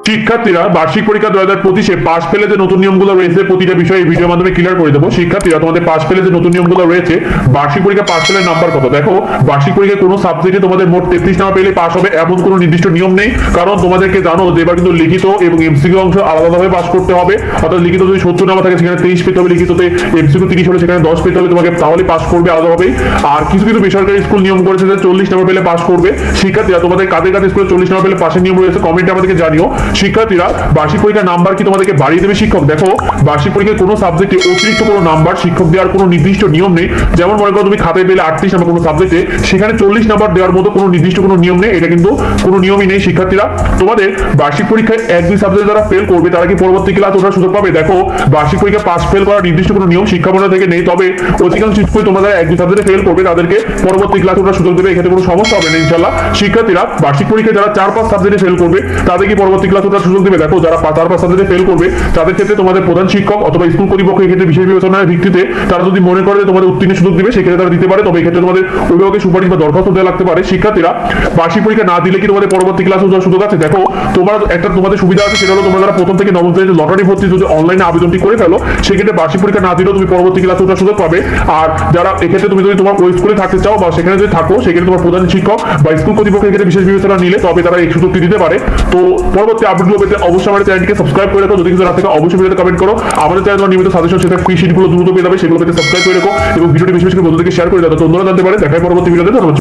শিক্ষার্থীরা বার্ষিক পরীক্ষা 2025-এ পাস ফেলে যে নতুন নিয়মগুলো রয়েছে প্রতিটা বিষয়ে এই ভিডিওর মাধ্যমে ক্লিয়ার করে দেবো। শিক্ষার্থীরা তোমাদের পাস ফেলে যে নতুন নিয়মগুলো রয়েছে, বার্ষিক পরীক্ষা পাস ফেলের নাম্বার কত দেখো। বার্ষিক পরীক্ষায় কোনো সাবজেক্টে তোমাদের মোট 33 নাম্বার পেলে পাস হবে এমন কোনো নির্দিষ্ট নিয়ম নেই, কারণ তোমাদেরকে জানো যে এবার কিন্তু লিখিত এবং এমসিকিউ অংশ আলাদাভাবে পাস করতে হবে। অর্থাৎ লিখিত যদি 70 নাম্বার থাকে সেখানে 23 পেতে হবে, লিখিততে এমসিকিউ 30 হলে সেখানে 10 পেতে হবে তোমাকে, তাহলে পাস করবে আলাদাভাবেই। আর কিছু কিছু বেসরকারি স্কুল নিয়ম করেছে যে 40 নাম্বার পেলে পাস করবে। শিক্ষার্থীরা তোমাদের কাদের কাদের স্কুলে 40 নাম্বার পেলে পাসের নিয়ম রয়েছে কমেন্টে আমাদেরকে জানিও। শিক্ষার্থীরা বার্ষিক পরীক্ষার নাম্বার কি তোমাদেরকে বাড়িয়ে দেবে শিক্ষক? দেখো, বার্ষিক পরীক্ষায় কোনো সাবজেক্টে অতিরিক্ত কোনো নাম্বার শিক্ষক দেওয়ার কোনো নির্দিষ্ট নিয়ম নেই। যেমন মনে করো তুমি খাতায় পেলে 38 নাম্বার কোনো সাবজেক্টে, সেখানে 40 নাম্বার দেওয়ার মতো কোনো নির্দিষ্ট কোনো নিয়ম নেই, এটা কিন্তু কোনো নিয়মই নেই। শিক্ষার্থীরা তোমাদের বার্ষিক পরীক্ষায় 1-2 সাবজেক্টে যারা ফেল করবে তারা কি পরবর্তী ক্লাস ওঠার সুযোগ পাবে? দেখো, বার্ষিক পরীক্ষা পাস ফেল করার নির্দিষ্ট কোনো নিয়ম শিক্ষা মন্ডল থেকে নেই, তবে অধিকাংশ স্কুলে তোমরা যারা 1-2 সাবজেক্টে ফেল করবে তাদেরকে পরবর্তী ক্লাস ওঠার সুযোগ দেবে, এক্ষেত্রে কোনো সমস্যা হবে না ইনশাআল্লাহ। শিক্ষার্থীরা বার্ষিক পরীক্ষায় যারা 4-5 সাবজেক্টে ফেল করবে তাদের কি পরবর্তী ক্লাস ওঠার সুযোগ দেবে? দেখো, যারা 4-5 সাবজেক্টে ফেল করবে তাদের ক্ষেত্রে তোমাদের প্রধান শিক্ষক অথবা স্কুল কর্তৃপক্ষ এক্ষেত্রে বিশেষ বিবেচনার ভিত্তিতে তারা যদি মনে করে যে তোমাদের উত্তীর্ণের সুযোগ দিবে সেক্ষেত্রে তারা দিতে পারে, তবে এক্ষেত্রে তোমাদের অভিভাবকের সুপারিশ বা দরখাস্ত দেওয়া লাগতে পারে। শিক্ষার্থীরা বার্ষিক পরীক্ষা না দিলে কি তোমাদের পরবর্তী ক্লাস ওঠার সুযোগ আছে? দেখো, তোমাদের সুবিধা আছে, সেটা হলো তোমরা যারা প্রথম থেকে নবম শ্রেণীতে লটারি ভর্তি যদি অনলাইনে আবেদনটি করে ফেলো সেক্ষেত্রে বার্ষিক পরীক্ষা না দিলেও তুমি পরবর্তী ক্লাস ওঠার সুযোগ পাবে। আর যারা এক্ষেত্রে তুমি যদি তোমার ওই স্কুলে থাকতে চাও বা সেখানে যদি থাকো সেক্ষেত্রে তোমার প্রধান শিক্ষক বা স্কুল কর্তৃপক্ষ এক্ষেত্রে বিশেষ বিবেচনা নিলে তবে তারা এই সুযোগটি দিতে পারে। তো পরবর্তী আপডেটগুলো পেতে অবশ্যই আমাদের চ্যানেলটিকে সাবস্ক্রাইব করে রাখো। যদি কিছু না থাকে অবশ্যই ভিডিওতে কমেন্ট করো। আমাদের চ্যানেল নিয়মিত সাজেশন সেটা ফ্রি শিটগুলো দ্রুত পেয়ে যাবে, সেগুলো পেতে সাবস্ক্রাইব করে রাখো এবং ভিডিওটি বেশি বেশি করে বন্ধুদেরকে শেয়ার করে দাও, তো অন্যরা জানতে পারে। দেখাই পরবর্তী ভিডিওতে। ধন্যবাদ।